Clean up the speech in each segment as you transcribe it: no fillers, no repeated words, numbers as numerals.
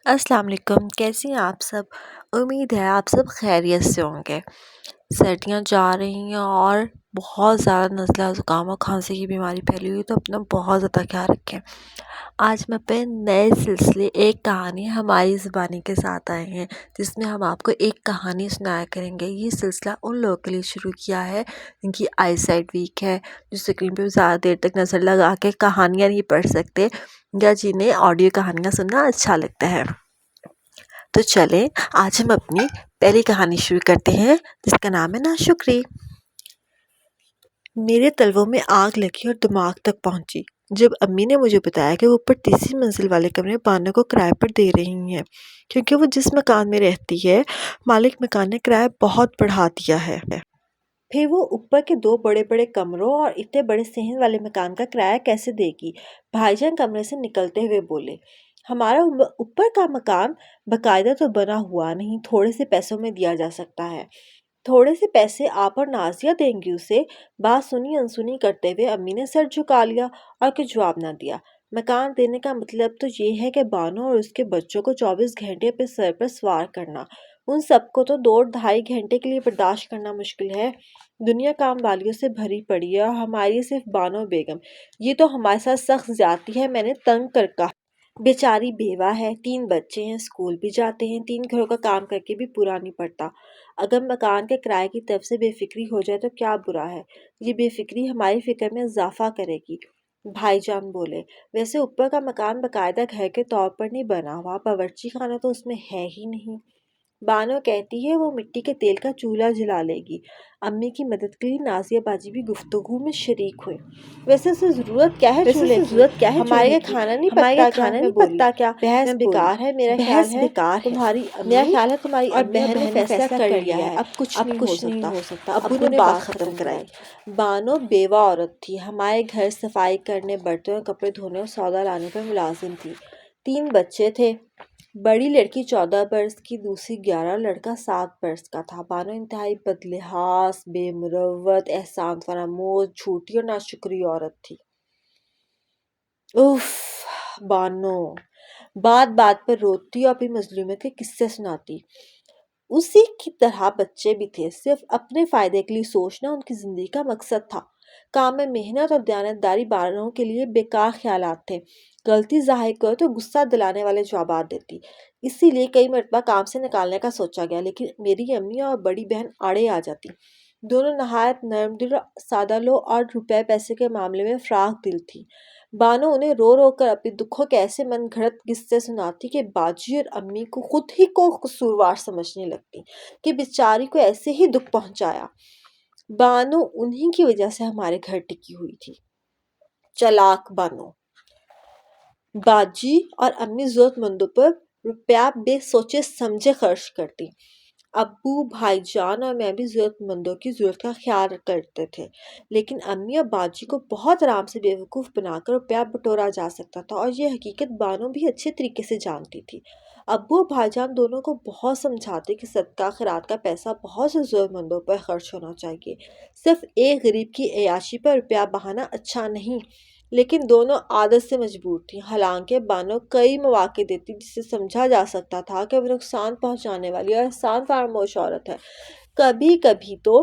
السلام علیکم، کیسے ہیں آپ سب؟ امید ہے آپ سب خیریت سے ہوں گے۔ سردیاں جا رہی ہیں اور بہت زیادہ نزلہ زکام اور کھانسی کی بیماری پھیلی ہوئی، تو اپنا بہت زیادہ خیال رکھیں۔ آج میں اپنے نئے سلسلے ایک کہانی ہماری زبانی کے ساتھ آئے ہیں، جس میں ہم آپ کو ایک کہانی سنایا کریں گے۔ یہ سلسلہ ان لوگوں کے لیے شروع کیا ہے جن کی آئی سائٹ ویک ہے، جو اسکرین پہ زیادہ دیر تک نظر لگا کے کہانیاں نہیں پڑھ سکتے، یا جنہیں آڈیو کہانیاں سننا اچھا لگتا ہے۔ تو چلیں آج ہم اپنی پہلی کہانی شروع کرتے ہیں، جس کا نام ہے ناشکری۔ میرے تلووں میں آگ لگی اور دماغ تک پہنچی جب امی نے مجھے بتایا کہ وہ اوپر تیسری منزل والے کمرے بانو کو کرائے پر دے رہی ہیں، کیونکہ وہ جس مکان میں رہتی ہے مالک مکان نے کرایہ بہت بڑھا دیا ہے۔ پھر وہ اوپر کے 2 بڑے بڑے کمروں اور اتنے بڑے صحن والے مکان کا کرایہ کیسے دے گی؟ بھائی جان کمرے سے نکلتے ہوئے بولے، ہمارا اوپر کا مکان باقاعدہ تو بنا ہوا نہیں، تھوڑے سے پیسوں میں دیا جا سکتا ہے۔ تھوڑے سے پیسے آپ اور نازیہ دیں گی اسے؟ بات سنی انسنی کرتے ہوئے امی نے سر جھکا لیا اور کچھ جواب نہ دیا۔ مکان دینے کا مطلب تو یہ ہے کہ بانو اور اس کے بچوں کو 24 گھنٹے اپنے سر پر سوار کرنا، ان سب کو تو 2-2.5 گھنٹے کے لیے برداشت کرنا مشکل ہے۔ دنیا کام والیوں سے بھری پڑی ہے اور ہماری صرف بانو بیگم، یہ تو ہمارے ساتھ سخت زیادتی ہے، میں نے تنگ کر کہا۔ بیچاری بیوہ ہے، 3 بچے ہیں، اسکول بھی جاتے ہیں، 3 گھروں کا کام کر کے بھی پورا نہیں پڑتا۔ اگر مکان کے کرائے کی طرف سے بے فکری ہو جائے تو کیا برا ہے؟ یہ بے فکری ہماری فکر میں اضافہ کرے گی۔ بھائی جان بولے، ویسے اوپر کا مکان باقاعدہ گھر کے طور پر نہیں بنا ہوا، باورچی خانہ تو اس میں ہے ہی نہیں۔ بانو کہتی ہے وہ مٹی کے تیل کا چولہا جلا لے گی۔ امی کی مدد کے لیے نازیہ باجی بھی گفتگو میں شریک ہوئے۔ ویسے اسے ضرورت کیا ہے چولہے کی؟ ہمارے یہاں کھانا نہیں پکتا کیا؟ میں بولی، بحث بیکار ہے، میرا خیال ہے تمہاری امی اور بہن نے فیصلہ کر لیا ہے، اب کچھ نہیں ہو سکتا۔ ابو نے بات ختم کرائی۔ بانو بیوہ عورت تھی، ہمارے گھر صفائی کرنے، برتن اور کپڑے دھونے اور سودا لانے پر ملازم تھی۔ 3 بچے تھے، بڑی لڑکی 14 برس کی، دوسری 11، لڑکا 7 برس کا تھا۔ بانو انتہائی بدلحاظ، بے مروت، احسان فراموش، جھوٹی اور ناشکری عورت تھی۔ اف بانو بات بات پر روتی اور اپنی مظلومیت کے قصے سناتی۔ اسی کی طرح بچے بھی تھے، صرف اپنے فائدے کے لیے سوچنا ان کی زندگی کا مقصد تھا۔ کام میں محنت اور دیانتداری بانو کے لیے بیکار خیالات تھے۔ غلطی ظاہر کرو تو غصہ دلانے والے جوابات دیتی، اسی لیے کئی مرتبہ کام سے نکالنے کا سوچا گیا، لیکن میری امی اور بڑی بہن آڑے آ جاتی۔ دونوں نہایت نرم دل اور سادہ لو اور روپے پیسے کے معاملے میں فراخ دل تھی۔ بانو انہیں رو رو کر اپنے دکھوں کے ایسے من گھڑت قصے سناتی کہ باجی اور امی کو خود ہی کو قصوروار سمجھنے لگتی کہ بیچاری کو ایسے ہی دکھ پہنچایا۔ بانو انہی کی وجہ سے ہمارے گھر ٹکی ہوئی تھی۔ چالاک بانو۔ باجی اور امی ضرورت مندوں پر روپیہ بے سوچے سمجھے خرچ کرتی۔ ابو، بھائی جان اور میں بھی ضرورت مندوں کی ضرورت کا خیال کرتے تھے، لیکن امی اور باجی کو بہت آرام سے بیوقوف بنا کر روپیہ بٹورا جا سکتا تھا، اور یہ حقیقت بانو بھی اچھے طریقے سے جانتی تھی۔ ابو اور بھائی جان دونوں کو بہت سمجھاتے کہ صدقہ خیرات کا پیسہ بہت سے ضرورت مندوں پر خرچ ہونا چاہیے، صرف ایک غریب کی عیاشی پر روپیہ بہانا اچھا نہیں، لیکن دونوں عادت سے مجبور تھیں۔ حالانکہ بانو کئی مواقع دیتی جس سے سمجھا جا سکتا تھا کہ وہ نقصان پہنچانے والی اور احسان فراموش عورت ہے۔ کبھی کبھی تو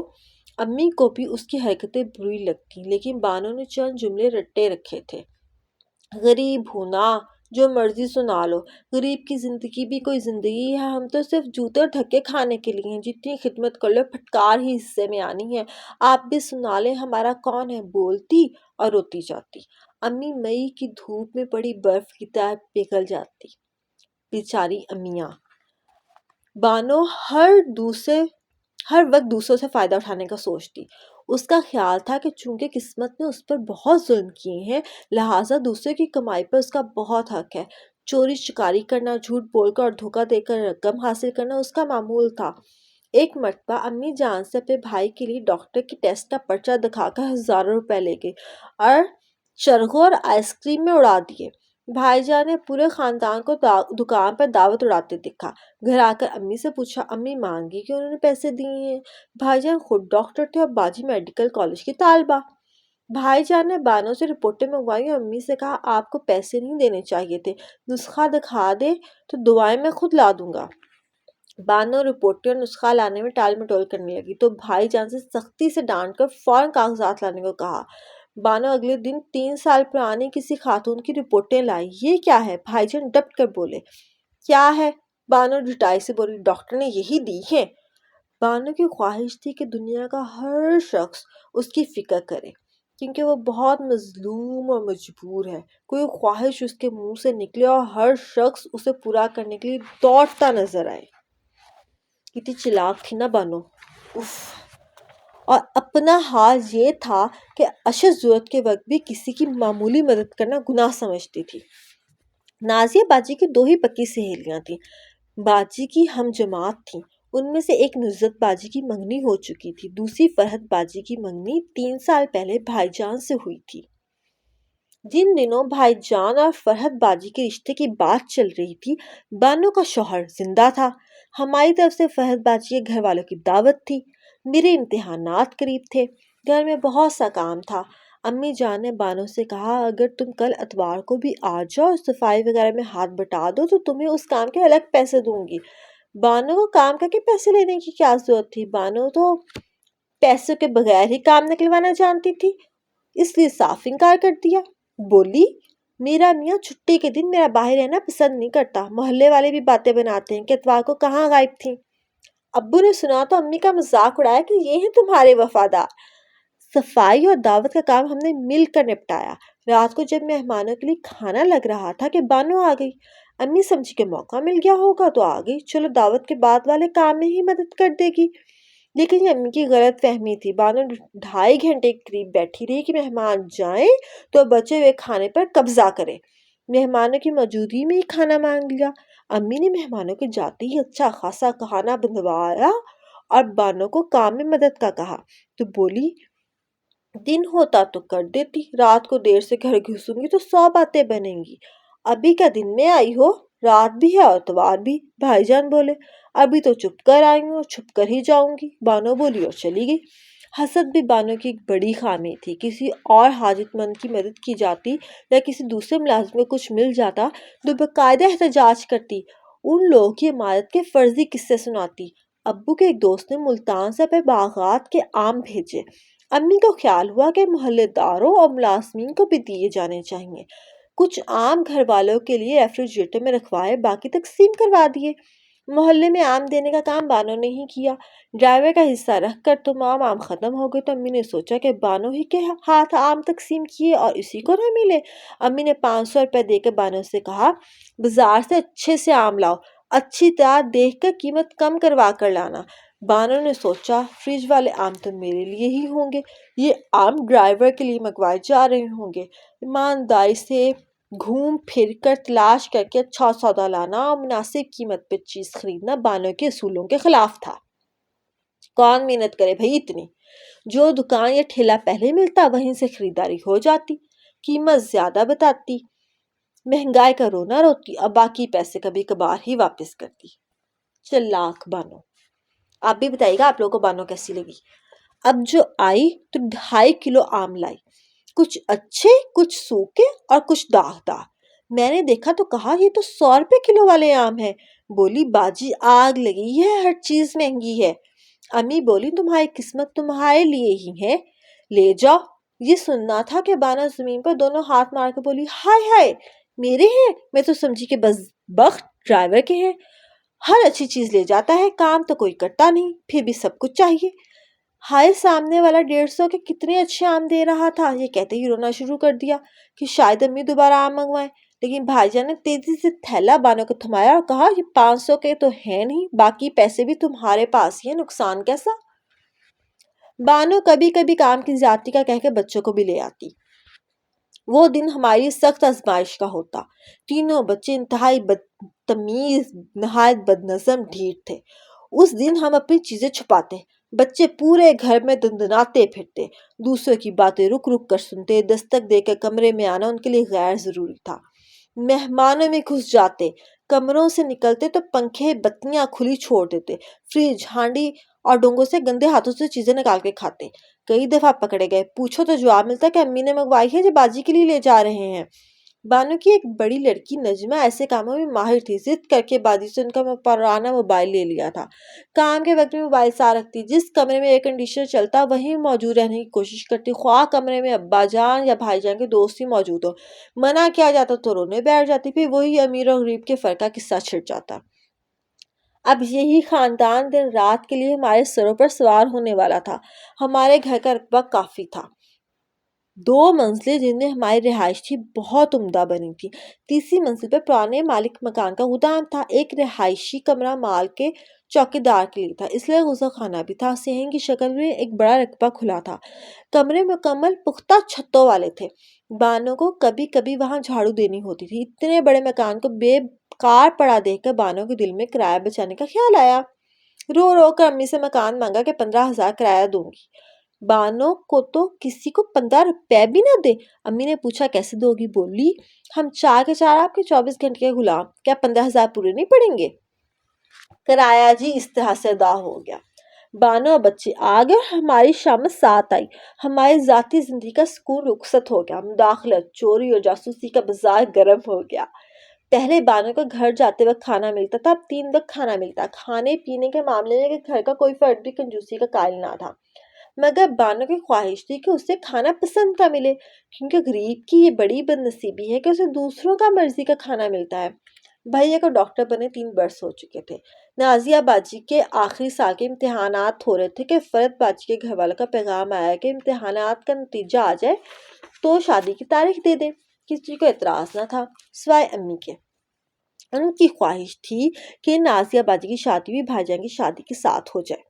امی کو بھی اس کی حرکتیں بری لگتی، لیکن بانو نے چند جملے رٹے رکھے تھے: غریب ہوں نا، جو مرضی سنا لو، غریب کی زندگی بھی کوئی زندگی ہے، ہم تو صرف جوتے اور دھکے کھانے کے لیے ہیں، جتنی خدمت کر لو پھٹکار ہی حصے میں آنی ہے، آپ بھی سنا لیں ہمارا کون ہے، بولتی اور روتی جاتی۔ امی مئی کی دھوپ میں پڑی برف کی طرح پگھل جاتی۔ بیچاری امیاں۔ بانو ہر وقت دوسروں سے فائدہ اٹھانے کا سوچتی۔ اس کا خیال تھا کہ چونکہ قسمت نے اس پر بہت ظلم کیے ہیں، لہٰذا دوسرے کی کمائی پر اس کا بہت حق ہے۔ چوری چکاری کرنا، جھوٹ بول کر اور دھوکہ دے کر رقم حاصل کرنا اس کا معمول تھا۔ ایک مرتبہ امی جان سے اپنے بھائی کے لیے ڈاکٹر کی ٹیسٹ کا پرچہ دکھا کر ہزاروں روپے لے گئی اور چرخوں اور آئس کریم میں اڑا دیے۔ بھائی جان نے پورے خاندان کو دکان پر دعوت اڑاتے دیکھا۔ گھر آ کر امی سے پوچھا، امی مان گئی کہ انہوں نے پیسے دیے ہیں؟ بھائی جان خود ڈاکٹر تھے اور باجی میڈیکل کالج کی طالبہ۔ بھائی جان نے بانو سے رپورٹیں منگوائی اور امی سے کہا آپ کو پیسے نہیں دینے چاہیے تھے، نسخہ دکھا دے تو دعائیں میں خود لا دوں گا۔ بانو رپورٹیں اور نسخہ لانے میں ٹال مٹول کرنے لگی تو بھائی جان سے سختی سے ڈانٹ کر فوراً کاغذات لانے کو کہا۔ بانو اگلے دن 3 سال پرانی کسی خاتون کی رپورٹیں لائی۔ یہ کیا ہے؟ بھائی جان ڈٹ کر بولے۔ کیا ہے؟ بانو ڈٹائی سے بولی۔ ڈاکٹر نے یہی دی ہے۔ بانو کی خواہش تھی کہ دنیا کا ہر شخص اس کی فکر کرے، کیونکہ وہ بہت مظلوم اور مجبور ہے۔ کوئی خواہش اس کے منہ سے نکلے اور ہر شخص اسے پورا کرنے کے لیے دوڑتا نظر آئے۔ کتنی چلاک تھی نا بانو، اف۔ اور اپنا حال یہ تھا کہ اشد ضرورت کے وقت بھی کسی کی معمولی مدد کرنا گناہ سمجھتی تھی۔ نازیہ باجی کی 2 ہی پکی سہیلیاں تھیں۔ باجی کی ہم جماعت تھیں۔ ان میں سے ایک نصرت باجی کی منگنی ہو چکی تھی، دوسری فرحت باجی کی منگنی 3 سال پہلے بھائی جان سے ہوئی تھی۔ جن دنوں بھائی جان اور فرحت باجی کے رشتے کی بات چل رہی تھی، بانو کا شوہر زندہ تھا۔ ہماری طرف سے فرحت باجی کے گھر والوں کی دعوت تھی۔ میرے امتحانات قریب تھے، گھر میں بہت سا کام تھا۔ امی جان نے بانو سے کہا اگر تم کل اتوار کو بھی آ جاؤ اور صفائی وغیرہ میں ہاتھ بٹا دو تو تمہیں اس کام کے الگ پیسے دوں گی۔ بانو کو کام کر کے پیسے لینے کی کیا ضرورت تھی؟ بانو تو پیسوں کے بغیر ہی کام نکلوانا جانتی تھی، اس لیے صاف انکار کر دیا۔ بولی میرا میاں چھٹی کے دن میرا باہر رہنا پسند نہیں کرتا، محلے والے بھی باتیں بناتے ہیں کہ اتوار کو کہاں غائب تھی۔ ابو نے سنا تو امی کا مذاق اڑایا کہ یہ ہیں تمہارے وفادار۔ صفائی اور دعوت کا کام ہم نے مل کر نپٹایا۔ رات کو جب مہمانوں کے لیے کھانا لگ رہا تھا کہ بانو آ گئی۔ امی سمجھی کہ موقع مل گیا ہوگا تو آ گئی، چلو دعوت کے بعد والے کام میں ہی مدد کر دے گی۔ لیکن یہ امی کی غلط فہمی تھی۔ بانو 2.5 گھنٹے کے قریب بیٹھی رہی کہ مہمان جائیں تو بچے ہوئے کھانے پر قبضہ کرے۔ مہمانوں کی موجودگی میں ہی کھانا مانگ لیا۔ امی نے مہمانوں کے جاتے ہی اچھا خاصا کھانا بنوایا اور بانو کو کام میں مدد کا کہا تو بولی دن ہوتا تو کر دیتی، رات کو دیر سے گھر گھسوں گی تو 100 باتیں بنیں گی۔ ابھی کیا دن میں آئی ہو؟ رات بھی ہے اور اتوار بھی۔ بھائی جان بولے ابھی تو چھپ کر آئی ہوں اور چھپ کر ہی جاؤں گی۔ بانو بولی اور چلی گئی۔ حسد بھی بانو کی ایک بڑی خامی تھی۔ کسی اور حاجت مند کی مدد کی جاتی یا کسی دوسرے ملازم کو کچھ مل جاتا تو باقاعدہ احتجاج کرتی، ان لوگوں کی عمارت کے فرضی قصے سناتی۔ ابو کے ایک دوست نے ملتان سے اپنے باغات کے آم بھیجے۔ امی کو خیال ہوا کہ محلے داروں اور ملازمین کو بھی دیے جانے چاہیے۔ کچھ آم گھر والوں کے لیے ریفریجریٹر میں رکھوائے، باقی تقسیم کروا دیے۔ محلے میں آم دینے کا کام بانو نے ہی کیا۔ ڈرائیور کا حصہ رکھ کر تمام آم ختم ہو گئے تو امی نے سوچا کہ بانو ہی کے ہاتھ آم تقسیم کیے اور اسی کو نہ ملے۔ امی نے 500 روپے دے کے بانو سے کہا بازار سے اچھے سے آم لاؤ، اچھی طرح دیکھ کر قیمت کم کروا کر لانا۔ بانو نے سوچا فریج والے آم تو میرے لیے ہی ہوں گے، یہ آم ڈرائیور کے لیے منگوائے جا رہے ہوں گے۔ ایمانداری سے گھوم پھر کر تلاش کر کے اچھا سودا لانا اور مناسب قیمت پہ چیز خریدنا بانو کے اصولوں کے خلاف تھا۔ کون محنت کرے بھئی اتنی؟ جو دکان یا ٹھیلا پہلے ملتا وہیں سے خریداری ہو جاتی، قیمت زیادہ بتاتی، مہنگائی کا رونا روتی اور باقی پیسے کبھی کبھار ہی واپس کرتی۔ چلاک بانو۔ آپ بھی بتائیے گا آپ لوگوں کو بانو کیسی لگی؟ اب جو آئی تو 2.5 کلو آم لائی، کچھ اچھے کچھ سوکھے اور کچھ داغدار۔ میں نے دیکھا تو کہا یہ تو 100 روپے کلو والے آم ہیں۔ بولی باجی آگ لگی ہے، ہر چیز مہنگی ہے۔ امی بولی تمہاری قسمت تمہارے لیے ہی ہے، لے جاؤ۔ یہ سننا تھا کہ بانو زمین پر دونوں ہاتھ مار کے بولی ہائے ہائے میرے ہیں، میں تو سمجھی کہ بدبخت ڈرائیور کے ہیں، ہر اچھی چیز لے جاتا ہے، کام تو کوئی کرتا نہیں، پھر بھی سب کچھ چاہیے۔ ہائے سامنے والا 150 کے کتنے اچھے آم دے رہا تھا۔ یہ کہتے ہی رونا شروع کر دیا کہ شاید امی دوبارہ آم منگوائیں، لیکن بھائی جان نے تیزی سے تھیلا بانو کو تھمایا اور کہا یہ 500 کے تو ہیں نہیں، باقی پیسے بھی تمہارے پاس ہی ہیں، نقصان کیسا؟ بانو کبھی کبھی کام کی زیادتی کا کہہ کے بچوں کو بھی لے آتی۔ وہ دن ہماری سخت آزمائش کا ہوتا۔ تینوں بچے انتہائی بدتمیز، نہایت بدنظم، ڈھیٹ تھے۔ اس دن ہم اپنی چیزیں چھپاتے، بچے پورے گھر میں دندناتے پھرتے، دوسروں کی باتیں رک رک کر سنتے، دستک دے کر کمرے میں آنا ان کے لیے غیر ضروری تھا۔ مہمانوں میں گھس جاتے، کمروں سے نکلتے تو پنکھے بتیاں کھلی چھوڑ دیتے، فریج، ہانڈی اور ڈونگوں سے گندے ہاتھوں سے چیزیں نکال کے کھاتے۔ کئی دفعہ پکڑے گئے، پوچھو تو جواب ملتا کہ امی نے منگوائی ہے جو باجی کے لیے لے جا رہے ہیں۔ بانو کی ایک بڑی لڑکی نجمہ ایسے کاموں میں ماہر تھی، ضد کر کے باجی سے ان کا پرانا موبائل لے لیا تھا۔ کام کے وقت میں موبائل ساتھ رکھتی، جس کمرے میں ایئر کنڈیشنر چلتا وہیں موجود رہنے کی کوشش کرتی، خواہ کمرے میں ابا جان یا بھائی جان کے دوست ہی موجود ہو۔ منع کیا جاتا تو رونے بیٹھ جاتی، پھر وہی امیر اور غریب کے فرق کا قصہ چھڑ جاتا۔ اب یہی خاندان دن رات کے لیے ہمارے سروں پر سوار ہونے والا تھا۔ ہمارے گھر کا رقبہ کافی تھا، 2 منزلیں جن میں ہماری رہائش تھی بہت عمدہ بنی تھی۔ تیسری منزل پر پرانے مالک مکان کا گودام تھا، ایک رہائشی کمرہ مال کے چوکیدار کے لیے تھا، اس لیے غسل خانہ بھی تھا۔ صحن کی شکل میں ایک بڑا رقبہ کھلا تھا، کمرے مکمل پختہ چھتوں والے تھے۔ بانو کو کبھی کبھی وہاں جھاڑو دینی ہوتی تھی۔ اتنے بڑے مکان کو بے کار پڑا دیکھ کر بانو کے دل میں کرایہ بچانے کا خیال آیا۔ رو رو کر امی سے مکان مانگا کہ 15,000 کرایہ دوں گی۔ بانو کو تو کسی کو 15 روپے بھی نہ دے۔ امی نے پوچھا کیسے دو گی؟ بولی ہم 4 کے 4 آپ کے 24 گھنٹے کے غلام، کیا 15,000 پورے نہیں پڑیں گے؟ کرایہ جی اس طرح سے ادا ہو گیا۔ بانو اور بچے آ گئے اور ہماری شامت ساتھ آئی۔ ہماری ذاتی زندگی کا سکون رخصت ہو گیا، مداخلت، چوری اور جاسوسی کا بازار گرم ہو گیا۔ پہلے بانو کو گھر جاتے وقت کھانا ملتا تھا، اب 3 وقت کھانا ملتا۔ کھانے پینے کے معاملے میں گھر کا کوئی فرد بھی کنجوسی کا قائل نہ تھا، مگر بانو کی خواہش تھی کہ اسے کھانا پسند کا ملے، کیونکہ غریب کی یہ بڑی بد نصیبی ہے کہ اسے دوسروں کا مرضی کا کھانا ملتا ہے۔ بھیا کو ڈاکٹر بنے 3 برس ہو چکے تھے۔ نازیہ باجی کے آخری سال کے امتحانات ہو رہے تھے کہ فرد باجی کے گھر والوں کا پیغام آیا کہ امتحانات کا نتیجہ آ جائے تو شادی کی تاریخ دے دیں۔ کسی کو اعتراض نہ تھا سوائے امی کے۔ ان کی خواہش تھی کہ نازیہ باجی کی شادی بھی بھائی جان کی شادی کے ساتھ ہو جائے۔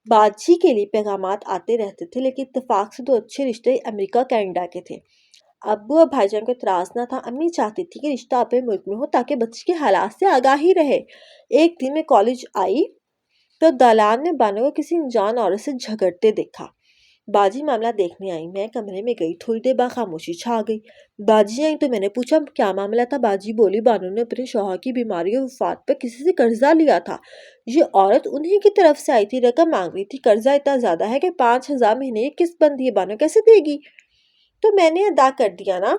باجی کے لیے پیغامات آتے رہتے تھے، لیکن اتفاق سے 2 اچھے رشتے امریکہ کینیڈا کے تھے۔ ابو اور بھائی جان کو اعتراض نہ تھا، امی چاہتی تھی کہ رشتہ اپنے ملک میں ہو تاکہ بچی کے حالات سے آگاہی رہے۔ ایک دن میں کالج آئی تو دالان میں بانو کو کسی انجان عورت سے جھگڑتے دیکھا۔ باجی معاملہ دیکھنے آئی، میں کمرے میں گئی، تھوڑی دیر بعد خاموشی چھا گئی۔ باجی آئی تو میں نے پوچھا کیا معاملہ تھا؟ باجی بولی بانو نے اپنے شوہر کی بیماری اور وفات پر کسی سے قرضہ لیا تھا، یہ عورت انہی کی طرف سے آئی تھی، رقم مانگ رہی تھی، قرضہ اتنا زیادہ ہے کہ 5,000 مہینے کی قسط بندی ہے، بانو کیسے دے گی؟ تو میں نے ادا کر دیا نا۔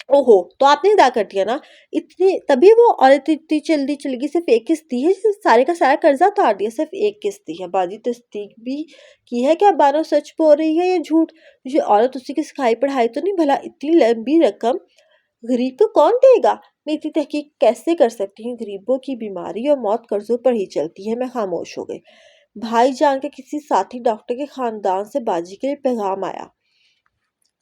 اوہو، تو آپ نے ادا کر دیا نا؟ تبھی وہ عورت اتنی جلدی چلے گی؟ صرف ایک قسط دی ہے، سارے کا سارا قرضہ اتار دیا؟ صرف ایک قسط دی ہے۔ باجی تصدیق بھی کی ہے کہ اب بانو سچ بول رہی ہے یا جھوٹ؟ یہ عورت اسی کی سکھائی پڑھائی تو نہیں؟ بھلا اتنی لمبی رقم غریب کو کون دے گا؟ میں اتنی تحقیق کیسے کر سکتی ہوں؟ غریبوں کی بیماری اور موت قرضوں پر ہی چلتی ہے۔ میں خاموش ہو گئی۔ بھائی جان کے کسی ساتھی ڈاکٹر کے خاندان سے باجی کے لیے پیغام آیا۔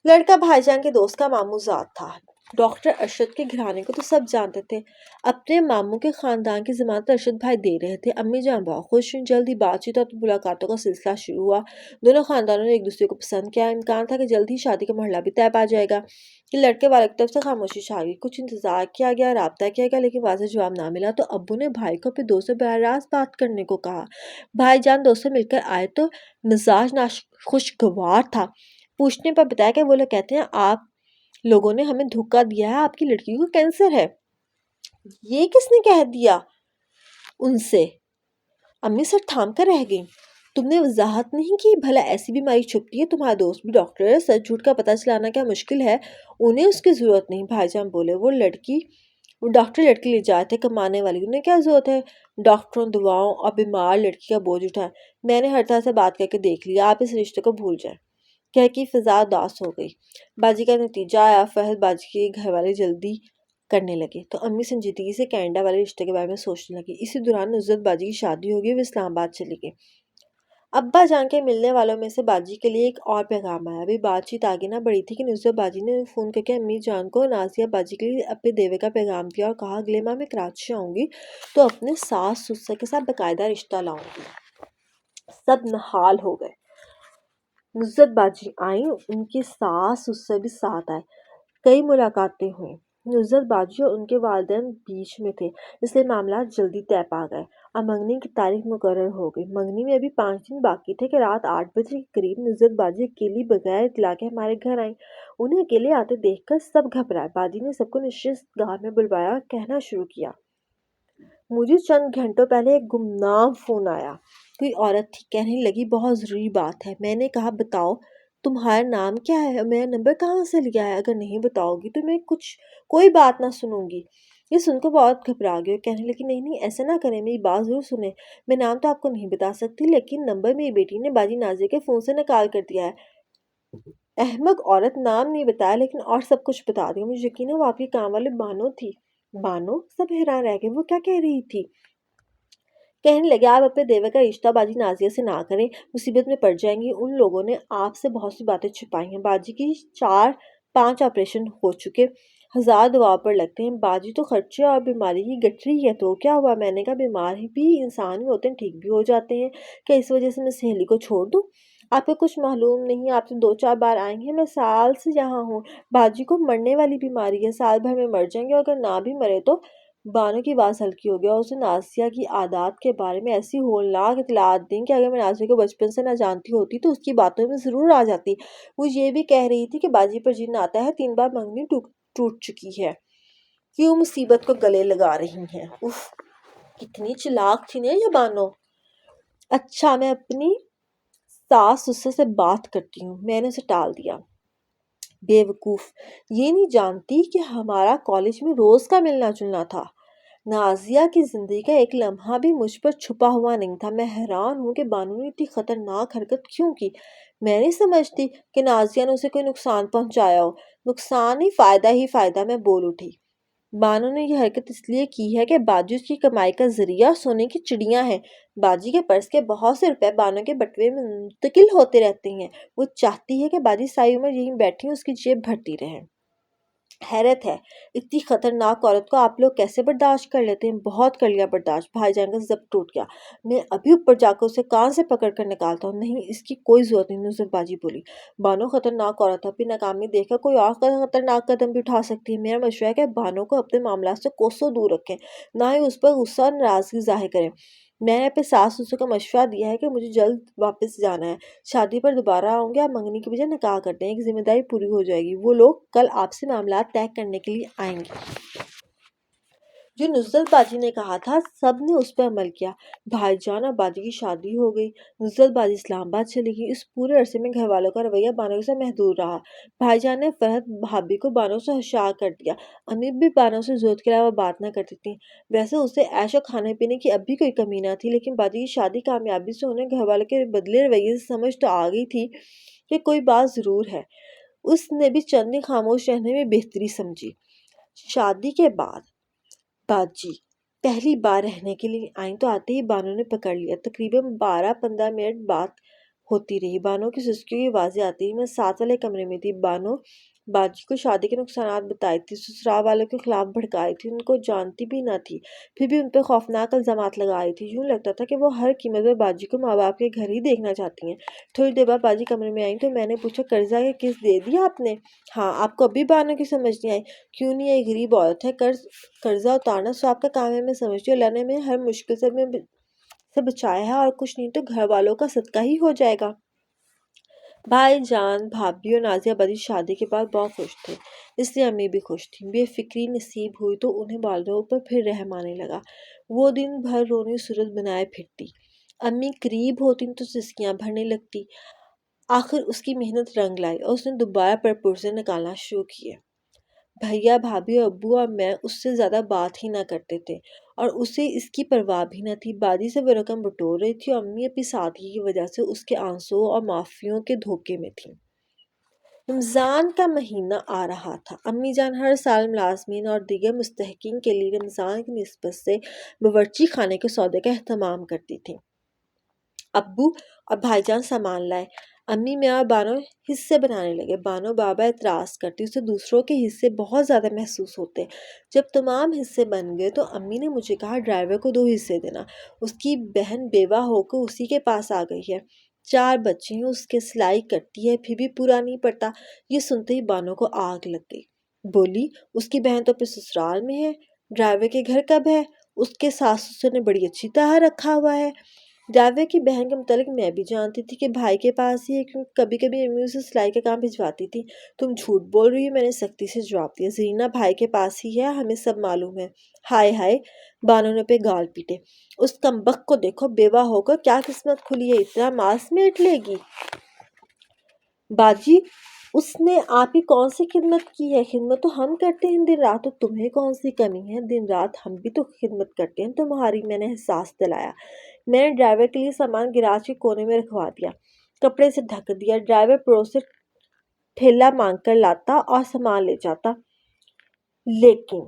لڑکا بھائی جان کے دوست کا ماموں زاد تھا۔ ڈاکٹر ارشد کے گھرانے کو تو سب جانتے تھے، اپنے ماموں کے خاندان کی ضمانت ارشد بھائی دے رہے تھے۔ امی جان بہت خوش ہوئیں، جلد ہی بات چیت اور ملاقاتوں کا سلسلہ شروع ہوا۔ دونوں خاندانوں نے ایک دوسرے کو پسند کیا، امکان تھا کہ جلد ہی شادی کا مرحلہ بھی طے پا جائے گا کہ لڑکے والے کی طرف سے خاموشی چھا گئی۔ کچھ انتظار کیا گیا، رابطہ کیا گیا، لیکن واضح جواب نہ ملا تو ابو نے بھائی کو اپنے دوست سے براہ راست بات کرنے کو کہا۔ بھائی جان دوست سے مل کر آئے تو مزاج خوشگوار تھا۔ پوچھنے پر بتایا کہ وہ لوگ کہتے ہیں آپ لوگوں نے ہمیں دھوکہ دیا ہے، آپ کی لڑکی کو کینسر ہے۔ یہ کس نے کہہ دیا ان سے؟ امی سر تھام کر رہ گئیں۔ تم نے وضاحت نہیں کی؟ بھلا ایسی بیماری چھپتی ہے؟ تمہارا دوست بھی ڈاکٹر ہے، سچ جھوٹ کا پتہ چلانا کیا مشکل ہے؟ انہیں اس کی ضرورت نہیں۔ بھائی جان بولے وہ ڈاکٹر لڑکی لے جائے تھے، کمانے والی، انہیں کیا ضرورت ہے ڈاکٹروں، دواؤں اور بیمار لڑکی کا بوجھ اٹھائیں؟ میں نے ہر طرح سے بات کر کے دیکھ لیا، آپ اس رشتے کو بھول جائیں۔ کہہ کی فضا اداس ہو گئی۔ باجی کا نتیجہ آیا، فہد باجی کے گھر والے جلدی کرنے لگے تو امی سنجیدگی سے کینیڈا والے رشتے کے بارے میں سوچنے لگی۔ اسی دوران نصرت باجی کی شادی ہو گئی، وہ اسلام آباد چلی گئی۔ ابا جان کے ملنے والوں میں سے باجی کے لیے ایک اور پیغام آیا۔ ابھی بات چیت آگے نہ بڑھی تھی کہ نصرت باجی نے فون کر کے امی جان کو نازیہ باجی کے لیے اپنے دیور کا پیغام دیا اور کہا اگلے ماہ میں کراچی آؤں گی تو اپنے ساس سسر کے ساتھ باقاعدہ رشتہ لاؤں گی۔ سب نہال ہو گئے۔ نصرت باجی آئیں، ان کے ساس سسر بھی ساتھ آئے، کئی ملاقاتیں ہوئیں۔ نصرت باجی اور ان کے والدین بیچ میں تھے، اس لیے معاملات جلدی طے پا گئے اور منگنی کی تاریخ مقرر ہو گئی۔ منگنی میں ابھی 5 دن باقی تھے کہ رات 8 بجے کے قریب نصرت باجی اکیلی بغیر اطلاع کے ہمارے گھر آئیں۔ انہیں اکیلے آتے دیکھ کر سب گھبرائے۔ باجی نے سب کو نشست گاہ میں بلوایا اور کہنا شروع کیا، مجھے چند گھنٹوں پہلے ایک گمنام فون آیا کوئی عورت تھی، کہنے لگی بہت ضروری بات ہے۔ میں نے کہا بتاؤ تمہارا نام کیا ہے اور میرا نمبر کہاں سے لیا ہے؟ اگر نہیں بتاؤ گی تو میں کوئی بات نہ سنوں گی۔ یہ سن کر بہت گھبرا گئی اور کہنے لگی نہیں نہیں ایسا نہ کریں، میری بات ضرور سنیں۔ میں نام تو آپ کو نہیں بتا سکتی لیکن نمبر میری بیٹی نے باجی نازیہ کے فون سے نکال کر دیا ہے۔ احمق عورت، نام نہیں بتایا لیکن اور سب کچھ بتا دیا۔ مجھے یقین ہے وہ آپ کے کام والے بانو تھی۔ بانو؟ سب حیران رہ گئے، وہ کیا کہہ رہی تھی؟ کہنے لگے آپ اپنے دیور کا رشتہ باجی نازیہ سے نہ کریں، مصیبت میں پڑ جائیں گی۔ ان لوگوں نے آپ سے بہت سی باتیں چھپائی ہیں۔ باجی کی 4-5 آپریشن ہو چکے، 1000 دواؤں پر لگتے ہیں۔ باجی تو خرچے اور بیماری کی گٹھری ہے تو کیا ہوا؟ میں نے کہا بیمار بھی انسان ہی ہوتے ہیں، ٹھیک بھی ہو جاتے ہیں، کیا اس وجہ سے میں سہیلی کو چھوڑ دوں؟ آپ کو کچھ معلوم نہیں، آپ تو 2-4 بار آئی ہیں، میں سال سے یہاں ہوں۔ باجی کو مرنے والی بیماری ہے، سال بھر میں مر جائیں گے، اگر نہ بھی مرے تو۔ بانو کی آواز ہلکی ہو گیا اور اسے نازیہ کی عادات کے بارے میں ایسی ہولناک اطلاعات دیں کہ اگر میں نازیہ کو بچپن سے نہ جانتی ہوتی تو اس کی باتوں میں ضرور آ جاتی۔ وہ یہ بھی کہہ رہی تھی کہ باجی پر جن آتا ہے، 3 بار منگنی ٹوٹ چکی ہے، کیوں مصیبت کو گلے لگا رہی ہیں؟ اف، کتنی چلاک تھی نا یہ بانو۔ اچھا میں اپنی ساس سسر سے بات کرتی ہوں، میں نے اسے ٹال دیا۔ بے وقوف، یہ نہیں جانتی کہ ہمارا کالج میں روز کا ملنا جلنا تھا۔ نازیہ کی زندگی کا ایک لمحہ بھی مجھ پر چھپا ہوا نہیں تھا۔ میں حیران ہوں کہ بانو نے اتنی خطرناک حرکت کیوں کی۔ میں نہیں سمجھتی کہ نازیہ نے اسے کوئی نقصان پہنچایا ہو۔ نقصان نہیں، فائدہ ہی فائدہ، میں بول اٹھی۔ بانو نے یہ حرکت اس لیے کی ہے کہ باجی اس کی کمائی کا ذریعہ سونے کی چڑیاں ہیں۔ باجی کے پرس کے بہت سے روپے بانو کے بٹوے میں منتقل ہوتے رہتے ہیں۔ وہ چاہتی ہے کہ باجی ساری عمر یہیں بیٹھی اس کی جیب بھرتی رہے۔ حیرت ہے اتنی خطرناک عورت کو آپ لوگ کیسے برداشت کر لیتے ہیں؟ بہت کر لیا برداشت، بھائی جان کا ضبط ٹوٹ گیا۔ میں ابھی اوپر جا کر اسے کان سے پکڑ کر نکالتا ہوں۔ نہیں اس کی کوئی ضرورت نہیں، نصرت باجی بولی۔ بانو خطرناک عورت ہے، اپنی ناکامی دیکھ کر کوئی اور خطرناک قدم بھی اٹھا سکتی ہے۔ میرا مشورہ ہے کہ بانو کو اپنے معاملات سے کوسوں دور رکھیں، نہ ہی اس پر غصہ اور ناراضگی ظاہر کریں۔ میں نے اپنے ساس سسر کو مشورہ دیا ہے کہ مجھے جلد واپس جانا ہے، شادی پر دوبارہ آؤں گے، آپ منگنی کی بجائے نکاح کرتے ہیں، ایک ذمہ داری پوری ہو جائے گی۔ وہ لوگ کل آپ سے معاملات طے کرنے کے لیے آئیں گے۔ جو نصرت باجی نے کہا تھا سب نے اس پر عمل کیا۔ بھائی جان اور باجی کی شادی ہو گئی، نصرت باجی اسلام آباد چلی گئی۔ اس پورے عرصے میں گھر والوں کا رویہ بانو سے محدود رہا۔ بھائی جان نے فرحت بھابھی کو بانو سے ہوشیار کر دیا۔ امی بھی بانو سے ضرورت کے علاوہ بات نہ کرتی تھیں۔ ویسے اسے عیش و کھانے پینے کی اب بھی کوئی کمی نہ تھی، لیکن باجی کی شادی کامیابی سے انہیں گھر والوں کے بدلے رویے سے سمجھ تو آ گئی تھی کہ کوئی بات ضرور ہے۔ اس نے بھی چند دن خاموش رہنے میں بہتری سمجھی۔ شادی کے بعد باجی پہلی بار رہنے کے لیے آئیں تو آتے ہی بانو نے پکڑ لیا۔ تقریباً 12-15 منٹ بات ہوتی رہی۔ بانو کی سسکیوں کی آوازیں آتی رہی۔ میں ساتھ والے کمرے میں تھی۔ بانو باجی کو شادی کے نقصانات بتائی تھی، سسرال والوں کے خلاف بھڑکائی تھی، ان کو جانتی بھی نہ تھی پھر بھی ان پہ خوفناک الزامات لگائی تھی۔ یوں لگتا تھا کہ وہ ہر قیمت پر باجی کو ماں باپ کے گھر ہی دیکھنا چاہتی ہیں۔ تھوڑی دیر بعد باجی کمرے میں آئیں تو میں نے پوچھا قرضہ کی قسط دے دی آپ نے؟ ہاں۔ آپ کو ابھی بانو کی سمجھ نہیں آئی؟ کیوں نہیں آئی؟ غریب عورت ہے، قرضہ اتارنا سو آپ کا کام ہے، میں سمجھتی ہوں اللہ نے میں ہر مشکل سے بچایا ہے، اور کچھ نہیں تو گھر والوں کا صدقہ ہی ہو جائے گا۔ بھائی جان بھابھی اور نازیہ باجی شادی کے بعد بہت خوش تھے، اس لیے امی بھی خوش تھیں۔ بے فکری نصیب ہوئی تو انہیں والدوں پر پھر رحم آنے لگا۔ وہ دن بھر رونی صورت بنائے پھرتی، امی قریب ہوتی تو سسکیاں بھرنے لگتی۔ آخر اس کی محنت رنگ لائی اور اس نے دوبارہ پرپوزل نکالنا شروع کیے۔ بھیا بھابھی اور ابو اور میں اس سے زیادہ بات ہی نہ کرتے تھے اور اسے اس کی پرواہ بھی نہ تھی۔ باجی سے وہ رقم بٹور رہی تھی اور امی اپنی سادگی کی وجہ سے اس کے آنسوؤں اور معافیوں کے دھوکے میں تھیں۔ رمضان کا مہینہ آ رہا تھا۔ امی جان ہر سال ملازمین اور دیگر مستحقین کے لیے رمضان کی نسبت سے باورچی خانے کے سودے کا اہتمام کرتی تھیں۔ ابو اور بھائی جان سامان لائے، امی میں اور بانو حصے بنانے لگے۔ بانو بار بار اعتراض کرتی، اسے دوسروں کے حصے بہت زیادہ محسوس ہوتے۔ جب تمام حصے بن گئے تو امی نے مجھے کہا ڈرائیور کو 2 حصے دینا، اس کی بہن بیوہ ہو کر اسی کے پاس آ گئی ہے، 4 بچے ہیں، اس کے سلائی کرتی ہے پھر بھی پورا نہیں پڑتا۔ یہ سنتے ہی بانو کو آگ لگ گئی، بولی اس کی بہن تو اپنے سسرال میں ہے، ڈرائیور کے گھر کب ہے؟ اس کے ساس سسر نے بڑی اچھی طرح رکھا ہوا ہے۔ ڈرائیور کی بہن کے متعلق میں بھی جانتی تھی کہ بھائی کے پاس ہی ہے، کیونکہ کبھی کبھی امی اسے سلائی کا کام بھجواتی تھی۔ تم جھوٹ بول رہی ہو، میں نے سختی سے جواب دیا۔ زرینہ بھائی کے پاس ہی ہے، ہمیں سب معلوم ہے۔ ہائے ہائے، بانو نے پہ گال پیٹے۔ اس کمبخت کو دیکھو، بیوہ ہو کر کیا قسمت کھلی ہے، اتنا ماس میٹ لے گی۔ باجی، اس نے آپ کی کون سی خدمت کی ہے؟ خدمت تو ہم کرتے ہیں دن رات، تو تمہیں کون سی کمی ہے؟ دن رات ہم بھی تو خدمت کرتے ہیں تمہاری، میں نے احساس دلایا۔ میں نے ڈرائیور کے لیے سامان گراج کے کونے میں رکھوا دیا، کپڑے سے ڈھک دیا۔ ڈرائیور پڑوس سے ٹھیلا مانگ کر لاتا اور سامان لے جاتا، لیکن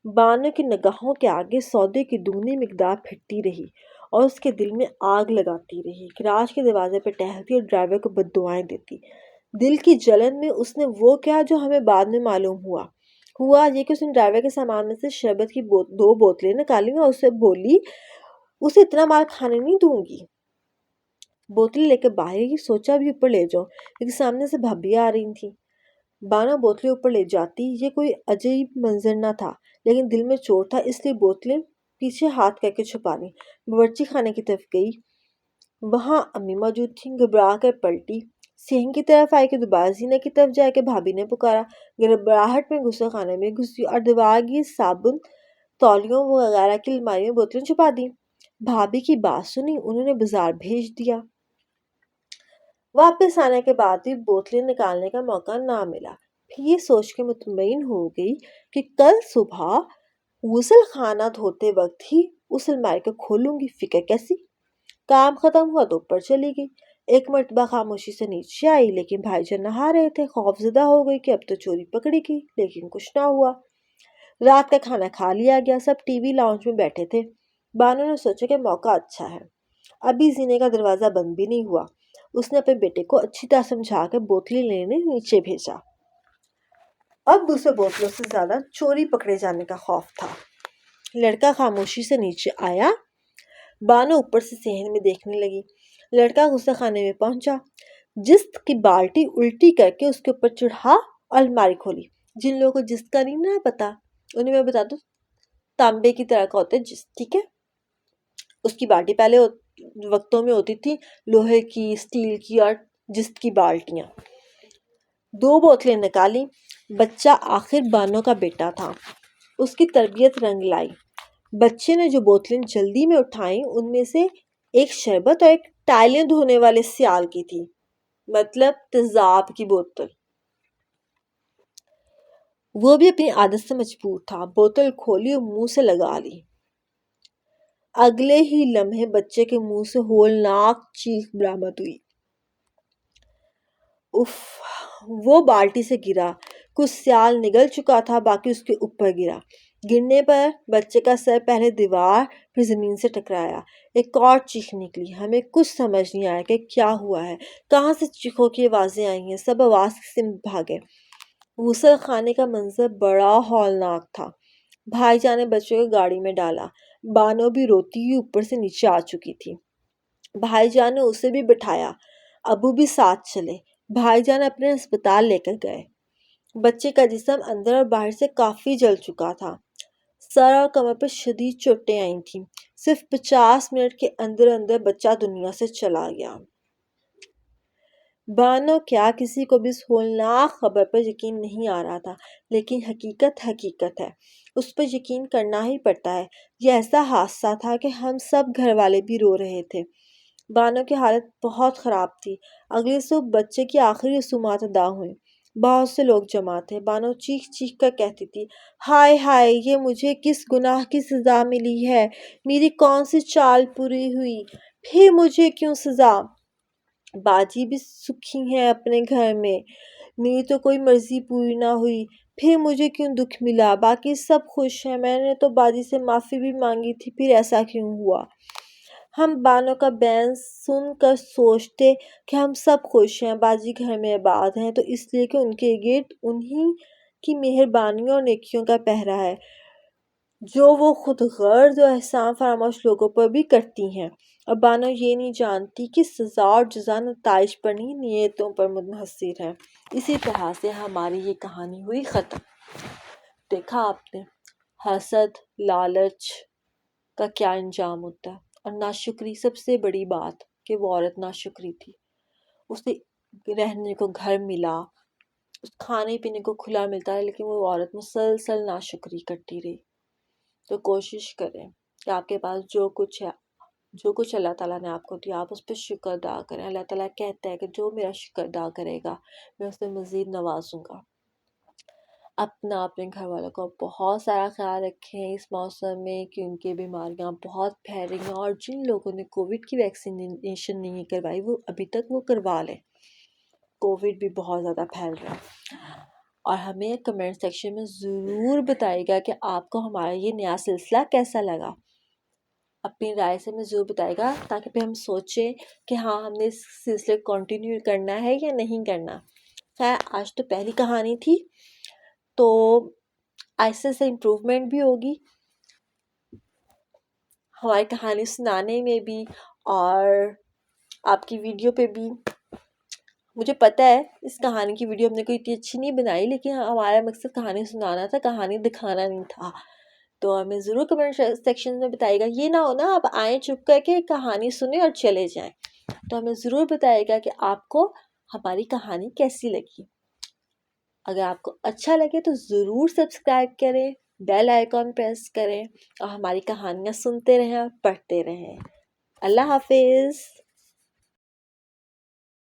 بانو کی نگاہوں کے آگے سودے کی دگنی مقدار پھٹتی رہی اور اس کے دل میں آگ لگاتی رہی۔ گراج کے دروازے پہ ٹہلتی اور ڈرائیور کو بددعائیں دیتی۔ دل کی جلن میں اس نے وہ کیا جو ہمیں بعد میں معلوم ہوا یہ کہ اس نے ڈرائیور کے سامان میں سے شربت کی 2 بوتلیں نکالی اور اسے بولی، اسے اتنا مال کھانے نہیں دوں گی۔ بوتلیں لے کے باہر ہی، سوچا بھی اوپر لے جاؤ، لیکن سامنے سے بھابھی آ رہی تھی۔ بانو بوتلیں اوپر لے جاتی، یہ کوئی عجیب منظر نہ تھا، لیکن دل میں چوٹ تھا، اس لیے بوتلیں پیچھے ہاتھ کر کے چھپا لی۔ باورچی خانے کی طرف گئی، وہاں امی موجود تھیں۔ گھبرا کر پلٹی، سینگ کی طرف آئی کہ دوبارہ زینہ کی طرف جائے کہ بھابھی نے پکارا۔ گھبراہٹ میں غسل خانے میں گھسی اور دیواگی صابن، تولیوں وغیرہ کی الماری میں بوتلیں چھپا دی۔ بھابھی کی بات سنی، انہوں نے بازار بھیج دیا۔ واپس آنے کے بعد بھی بوتلیں نکالنے کا موقع نہ ملا۔ پھر یہ سوچ کے مطمئن ہو گئی کہ کل صبح غسل خانہ دھوتے وقت ہی اس الماری کو کھولوں گی، فکر کیسی۔ کام ختم ہوا تو اوپر چلی گئی۔ ایک مرتبہ خاموشی سے نیچے آئی، لیکن بھائی جان نہا رہے تھے۔ خوف زدہ ہو گئی کہ اب تو چوری پکڑی گئی، لیکن کچھ نہ ہوا۔ رات کا کھانا کھا لیا گیا، سب ٹی وی لاؤنج میں بیٹھے تھے۔ بانو نے سوچا کہ موقع اچھا ہے، ابھی زینے کا دروازہ بند بھی نہیں ہوا۔ اس نے اپنے بیٹے کو اچھی طرح سمجھا کر بوتلیں لینے نیچے بھیجا۔ اب دوسرے بوتلوں سے زیادہ چوری پکڑے جانے کا خوف تھا۔ لڑکا خاموشی سے نیچے آیا، بانو اوپر سے صحن میں دیکھنے لگی۔ لڑکا غسل خانے میں پہنچا، جست کی بالٹی الٹی کر کے اس کے اوپر چڑھا اور الماری کھولی۔ جن لوگوں کو جست کا نہیں نا پتا، انہیں میں بتا دوں، تانبے کی طرح کا ہوتا ہے جست، ٹھیک ہے۔ اس کی بالٹی پہلے وقتوں میں ہوتی تھی لوہے کی، سٹیل کی اور جست کی بالٹیاں۔ 2 بوتلیں نکالی۔ بچہ آخر بانو کا بیٹا تھا، اس کی تربیت رنگ لائی۔ بچے نے جو بوتلیں جلدی میں اٹھائیں، ان میں سے ایک شربت اور ایک ٹائلیں دھونے والے سیال کی تھی، مطلب تیزاب کی بوتل۔ وہ بھی اپنی عادت سے مجبور تھا۔ بوتل کھولی اور منہ سے لگا لی۔ اگلے ہی لمحے بچے کے منہ سے ہولناک چیخ برآمد ہوئی۔ اف! وہ بالٹی سے گرا، کچھ سیال نگل چکا تھا، باقی اس کے اوپر گرا۔ گرنے پر بچے کا سر پہلے دیوار پھر زمین سے ٹکرایا۔ ایک اور چیخ نکلی۔ ہمیں کچھ سمجھ نہیں آیا کہ کیا ہوا ہے، کہاں سے چیخوں کی آوازیں آئی ہیں۔ سب آواز کی سمت بھاگے۔ غسل خانے کا منظر بڑا ہولناک تھا۔ بھائی جان نے بچے کو گاڑی میں ڈالا۔ بانو بھی روتی ہوئی اوپر سے نیچے آ چکی تھی۔ بھائی جان نے اسے بھی بٹھایا، ابو بھی ساتھ چلے۔ بھائی جان اپنے ہسپتال لے کر گئے۔ بچے کا جسم اندر اور باہر سے کافی جل چکا تھا۔ سر اور کمر پر شدید چوٹیں آئی تھیں۔ صرف 50 منٹ کے اندر اندر بچہ دنیا سے چلا گیا۔ بانو کیا کسی کو بھی اس ہولناک خبر پر یقین نہیں آ رہا تھا، لیکن حقیقت حقیقت ہے، اس پر یقین کرنا ہی پڑتا ہے۔ یہ ایسا حادثہ تھا کہ ہم سب گھر والے بھی رو رہے تھے۔ بانو کی حالت بہت خراب تھی۔ اگلی صبح بچے کی آخری رسومات ادا ہوئیں۔ بہت سے لوگ جمع تھے۔ بانو چیخ چیخ کر کہتی تھی، ہائے ہائے، یہ مجھے کس گناہ کی سزا ملی ہے، میری کون سی چال پوری ہوئی، پھر مجھے کیوں سزا۔ باجی بھی سکھی ہیں اپنے گھر میں، میری تو کوئی مرضی پوری نہ ہوئی، پھر مجھے کیوں دکھ ملا، باقی سب خوش ہیں، میں نے تو باجی سے معافی بھی مانگی تھی، پھر ایسا کیوں ہوا۔ ہم بانو کا بیان سن کر سوچتے کہ ہم سب خوش ہیں، باجی گھر میں آباد ہیں، تو اس لیے کہ ان کے گرد انہی کی مہربانیوں اور نیکیوں کا پہرا ہے، جو وہ خود غرض اور احسان فراموش لوگوں پر بھی کرتی ہیں۔ اور بانو یہ نہیں جانتی کہ سزا اور جزا نتائج پر نہیں، نیتوں پر منحصر ہے۔ اسی طرح سے ہماری یہ کہانی ہوئی ختم۔ دیکھا آپ نے، حسد، لالچ کا کیا انجام ہوتا ہے۔ اور ناشکری سب سے بڑی بات کہ وہ عورت ناشکری تھی. اسے رہنے کو گھر ملا، کھانے پینے کو کھلا ملتا ہے، لیکن وہ عورت مسلسل ناشکری کرتی رہی. تو کوشش کریں کہ آپ کے پاس جو کچھ ہے، جو کچھ اللہ تعالیٰ نے آپ کو دیا، آپ اس پہ شکر ادا کریں. اللہ تعالیٰ کہتا ہے کہ جو میرا شکر ادا کرے گا میں اسے مزید نوازوں گا. اپنے گھر والوں کا بہت سارا خیال رکھیں اس موسم میں، کیونکہ بیماریاں بہت پھیل رہی ہیں، اور جن لوگوں نے کووڈ کی ویکسینیشن نہیں کروائی وہ ابھی تک وہ کروا لیں. کووڈ بھی بہت زیادہ پھیل رہا ہے. اور ہمیں کمنٹ سیکشن میں ضرور بتائے گا کہ آپ کو ہمارا یہ نیا سلسلہ کیسا لگا. اپنی رائے سے ہمیں ضرور بتائے گا تاکہ پھر ہم سوچیں کہ ہاں ہم نے اس سلسلے کو کنٹینیو کرنا ہے یا نہیں کرنا. خیر آج تو پہلی کہانی تھی، تو ایسے سے امپروومنٹ بھی ہوگی ہماری کہانی سنانے میں بھی اور آپ کی ویڈیو پہ بھی. مجھے پتہ ہے اس کہانی کی ویڈیو ہم نے کوئی اتنی اچھی نہیں بنائی، لیکن ہمارا مقصد کہانی سنانا تھا، کہانی دکھانا نہیں تھا. تو ہمیں ضرور کمنٹ سیکشن میں بتائے گا. یہ نہ ہو نا آپ آئیں چپ کر کے کہانی سنیں اور چلے جائیں. تو ہمیں ضرور بتائے گا کہ آپ کو ہماری کہانی کیسی لگی. اگر آپ کو اچھا لگے تو ضرور سبسکرائب کریں، بیل آئیکن پریس کریں اور ہماری کہانیاں سنتے رہیں اور پڑھتے رہیں. اللہ حافظ.